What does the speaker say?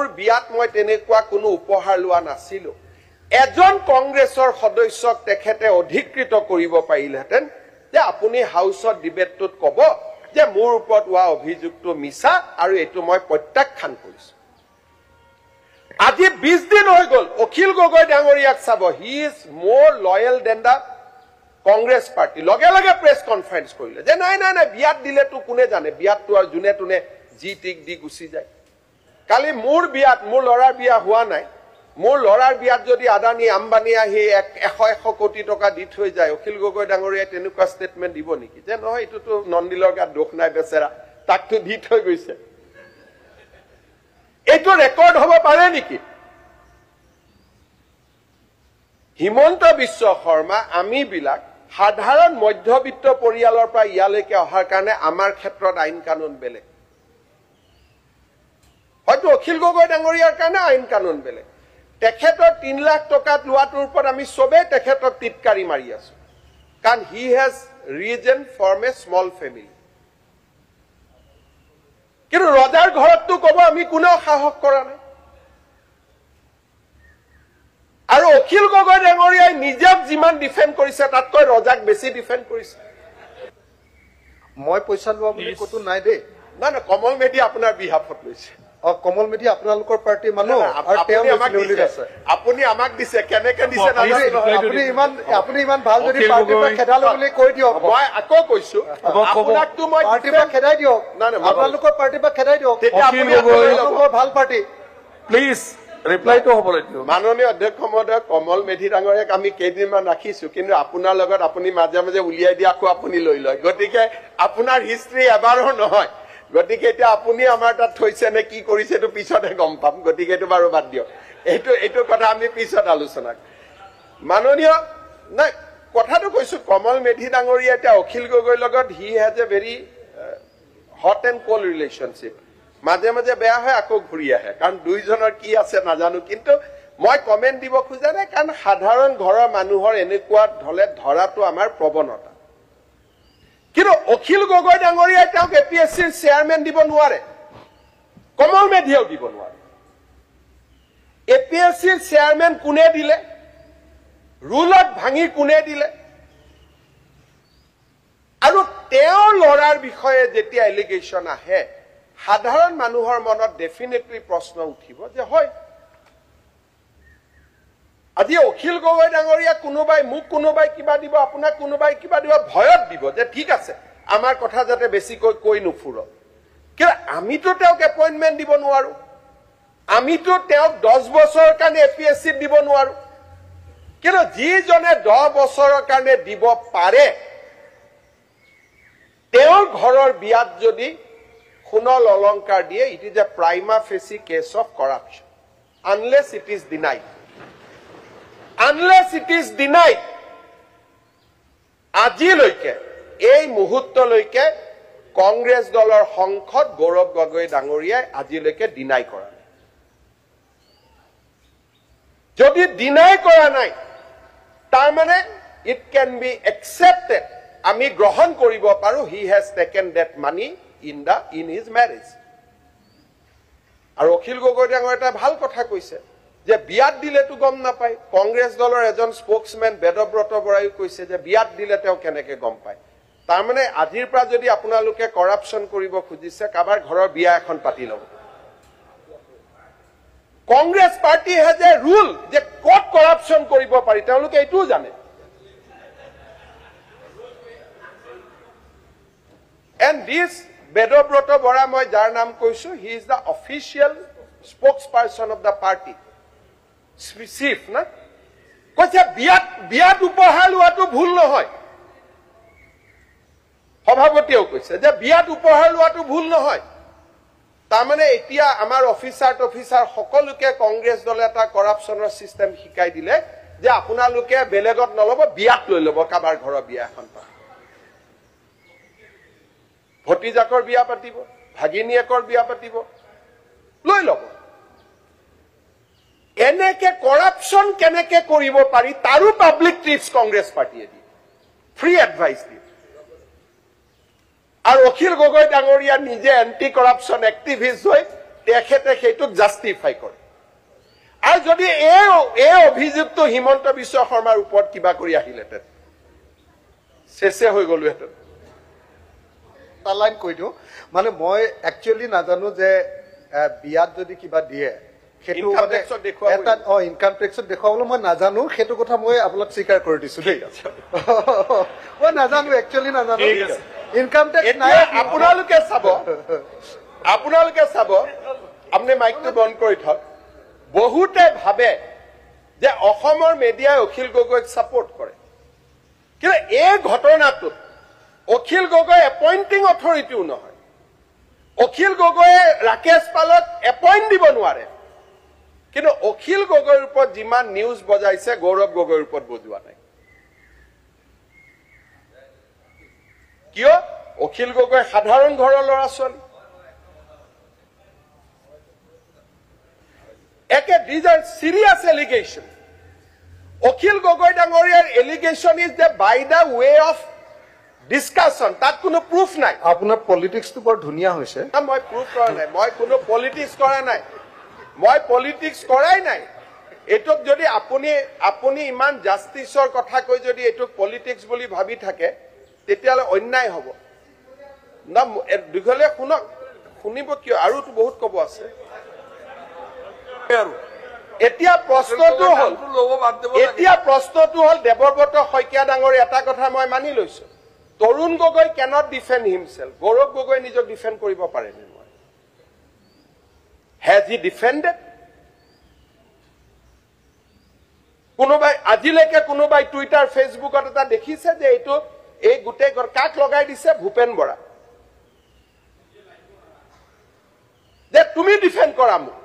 মোৰ বিয়াত মই তেনেকুৱা কোনো উপহাৰ লোৱা নাছিলো এজন কংগ্ৰেছৰ সদস্যক তেখেতে অধিকৃত কৰিব পাৰিলেহেঁতেন যে আপুনি হাউচত ডিবেটটোত ক'ব যে মোৰ ওপৰত হোৱা অভিযোগটো মিছা আৰু এইটো মই প্ৰত্যাখ্যান কৰিছো আজি 20 দিন হৈ গ'ল অখিল গগৈ ডাঙৰীয়াক চাব he is more loyal than the Congress party লগে লগে প্ৰেছ কনফাৰেন্স কৰিলে যে নাই নাই নাই বিয়াত দিলেতো কোনে জানে বিয়াতটো আৰু যোনে তোনে জি টিক দি গুচি যায় কালি মোৰ বিয়াত মোৰ ল'ৰাৰ বিয়া হোৱা নাই মোৰ ল'ৰাৰ বিয়াত যদি আদানী আম্বানী আহি 100 কোটি টকা দি থৈ যায় অখিল গগৈ ডাঙৰীয়াই তেনেকুৱা ষ্টেটমেণ্ট দিব নেকি যে নহয় এইটোতো নন্দিলৰ গাত দোষ নাই বেচেৰা তাকতো দি থৈ গৈছে এইটো ৰেকৰ্ড হ'ব পাৰে নেকি হিমন্ত বিশ্ব শৰ্মা আমি বিলাক সাধাৰণ মধ্যবিত্ত পৰিয়ালৰ পৰা ইয়ালৈকে অহাৰ কাৰণে আমাৰ ক্ষেত্ৰত আইন কানুন বেলেগ হয়তো অখিল গগৈ ডাঙৰীয়াৰ কাৰণে আইন কানুন বেলেগ তেখেতৰ 3 লাখ টকা লোৱাটোৰ ওপৰত আমি সবে তেখেতক টিটকাৰি মাৰি আছো কাৰণ he has risen from a small family কিন্তু ৰজাৰ ঘৰতটো ক'ব আমি কোনেও সাহস কৰা নাই আৰু অখিল গগৈ ডাঙৰীয়াই নিজক যিমান ডিফেন্ড কৰিছে তাতকৈ ৰজাক বেছি ডিফেন্ড কৰিছে মই পইচা লোৱা বুলি কতো নাই দে না না কমল মেধি আপোনাৰ বিহাফত লৈছে কমল মেধি আপোনালোকৰ পাৰ্টি মানুহ আৰু তেওঁ আছে আপুনি আমাক দিছে কেনেকে দিছে আপুনি ইমান ভাল যদি পাৰ্টিৰ পৰা খেদালো বুলি কৈ দিয়ক মই আকৌ কৈছো আপোনাকতো মই পাৰ্টিৰ পৰা খেদাই দিয়ক আপোনালোকৰ পাৰ্টিৰ পৰা খেদাই দিয়ক ভাল পাৰ্টি প্লিজ ৰিপ্লাইটো হ'ব লাগিব মাননীয় অধ্যক্ষ মহোদয় কমল মেধি ডাঙৰীয়াক আমি কেইদিনমান ৰাখিছো কিন্তু আপোনাৰ লগত আপুনি মাজে মাজে উলিয়াই দিয়া আকৌ আপুনি লৈ লয় গতিকে আপোনাৰ হিষ্ট্ৰী এবাৰো নহয় গতিকে এতিয়া আপুনি আমাৰ তাত থৈছে নে কি কৰিছে এইটো পিছতহে গম পাম গতিকে এইটো বাৰু বাদ দিয়ক এইটো কথা আমি পিছত আলোচনা মাননীয় নাই কথাটো কৈছো কমল মেধি ডাঙৰীয়া এতিয়া অখিল গগৈৰ লগত he has a very hot and cold relationship মাজে মাজে বেয়া হয় আকৌ ঘূৰি আহে কাৰণ দুইজনৰ কি আছে নাজানো কিন্তু মই কমেণ্ট দিব খোজা নাই কাৰণ সাধাৰণ ঘৰৰ মানুহৰ এনেকুৱা ধলে ধৰাটো আমাৰ প্ৰৱণতা কিন্তু অখিল গগৈ ডাঙৰীয়াই তেওঁক এপিএছচিৰ চেয়াৰমেন দিব নোৱাৰে কমল মেধিয়েও দিব নোৱাৰে এপিএছচিৰ চেয়াৰমেন কোনে দিলে ৰুলত ভাঙি কোনে দিলে আৰু তেওঁৰ ল'ৰাৰ বিষয়ে যেতিয়া এলিগেশ্যন আহে সাধাৰণ মানুহৰ মনত ডেফিনেটলি প্ৰশ্ন উঠিব যে হয় আজি অখিল গগৈ ডাঙৰীয়া মোক কোনোবাই কিবা দিব আপোনাক কোনোবাই কিবা দিব ভয়ত দিব যে ঠিক আছে আমাৰ কথা যাতে বেছিকৈ কৈ নুফুৰক কিন্তু আমিতো তেওঁক এপইণ্টমেণ্ট দিব নোৱাৰো আমিতো তেওঁক 10 বছৰৰ কাৰণে এপিএছচিত দিব নোৱাৰো কিন্তু যিজনে 10 বছৰৰ কাৰণে দিব পাৰে তেওঁৰ ঘৰৰ বিয়াত যদি সোণৰ অলংকাৰ দিয়ে it is a prima facie case of corruption unless it is denied আজিলৈকে এই মুহূৰ্তলৈকে কংগ্ৰেছ দলৰ সংসদ গৌৰৱ গগৈ ডাঙৰীয়াই আজিলৈকে ডিনাই কৰা নাই যদি ডিনাই কৰা নাই তাৰ মানে ইট ক্যান বি একসেপ্টেড আমি গ্ৰহণ কৰিব পাৰো he has taken that money in his marriage আৰু অখিল গগৈ ডাঙৰ এটা ভাল কথা কৈছে যে বিয়াত দিলেতো গম নাপায় কংগ্ৰেছ দলৰ এজন স্পোকসম্যান বেদব্ৰত বৰাই কৈছে যে বিয়াত দিলে তেওঁ কেনেকে গম পায় তাৰ মানে আজিৰ পৰা যদি আপোনালোকে কৰাপচন কৰিব খুজিছে কাবাৰ ঘৰৰ বিয়া এখন পাতি লব Congress party has a rule যে কত কৰাপচন কৰিব পাৰি তেওঁলোকে এইটোও জানে and this Bedobroto Bora moi jar naam koisu he is the official spokesperson of the party chief na koise biat upohar luatu bhul nohoy sabhapotiyeu koise je biat upohar luatu bhul nohoy tar mane etia amar officer সকলোকে কংগ্ৰেছ দলে এটা কৰাপচনৰ system শিকাই দিলে যে আপোনালোকে বেলেগত নলব বিয়াত লৈ লব কাবাৰ ঘৰৰ বিয়া এখন পা ভতিজাকৰ বিয়া পাতিব ভাগিনীয়েকৰ বিয়া পাতিব লৈ লব এনেকে কৰাপচন কেনেকে কৰিব পাৰি তাৰো পাব্লিক টিপস কংগ্ৰেছ পাৰ্টিয়ে দি ফ্ৰী এডভাইস দি আৰু অখিল গগৈ ডাঙৰীয়া নিজে এন্টি কৰাপচন এক্টিভিষ্ট হৈ তেখেতে সেইটোক জাষ্টিফাই কৰে আৰু যদি এই অভিযুক্ত হিমন্ত বিশ্ব শৰ্মাৰ ওপৰত কিবা কৰি আহিলেহেঁতেন শেষে হৈ গলোহেঁতেন এটা লাইন কৈ দিওঁ মানে মই একচুৱেলি নাজানো যে বিয়াত যদি কিবা দিয়ে সেইটো Income মানে tax ত দেখুৱাব এটা ইনকাম টেক্সত দেখুৱাবলৈ মই নাজানো সেইটো কথা মই আপোনাক স্বীকাৰ কৰি দিছো দেই মই নাজানো একচুৱেলি নাজানো ঠিক আছে। ইনকাম টেক্স নাই এতিয়া আপোনালোকে চাব আপুনি মাইকটো বন্ধ কৰি থক বহুতে ভাবে যে অসমৰ মিডিয়াই অখিল গগৈক ছাপোৰ্ট কৰে কিন্তু এই ঘটনাটোত অখিল গগৈ এপইণ্টিং অথৰিটিও নহয় অখিল গগৈয়ে ৰাকেশ পালক এপইণ্ট দিব নোৱাৰে কিন্তু অখিল গগৈৰ ওপৰত যিমান নিউজ বজাইছে গৌৰৱ গগৈৰ ওপৰত বজোৱা নাই কিয় অখিল গগৈ সাধাৰণ ঘৰৰ ল'ৰা ছোৱালী একে these are serious allegation Akhil Gogoi ডাঙৰীয়াৰ এলিগেশ্যন ইজ যে বাই দ্য ৱে অফ ডিছকাছন তাত কোনো প্ৰুফ নাই আপোনাৰ পলিটিক্সটো বৰ ধুনীয়া হৈছে মই প্ৰুফ কৰা নাই মই কোনো পলিটিক্স কৰা নাই মই পলিটিক্স কৰাই নাই এটোক যদি আপুনি ইমান জাষ্টিছৰ কথা কৈ যদি এটোক পলিটিক্স বুলি ভাবি থাকে তেতিয়ালে অন্যায় হ'ব না দুঘলে শুনিব কিয় আৰু বহুত কব আছে এতিয়া প্ৰশ্নটো হ'ল দেৱব্ৰত শইকীয়া ডাঙৰ এটা কথা মই মানি লৈছো Tarun Gogoi cannot defend himself Gaurav Gogoi নিজক ডিফেণ্ড কৰিব পাৰে নে নোৱাৰে হেজ হি ডিফেণ্ডেড কোনোবাই আজিলৈকে কোনোবাই টুইটাৰ ফেচবুকত এটা দেখিছে যে এইটো এই গোটেই কাক লগাই দিছে ভূপেন বৰা যে তুমি ডিফেণ্ড কৰা মোক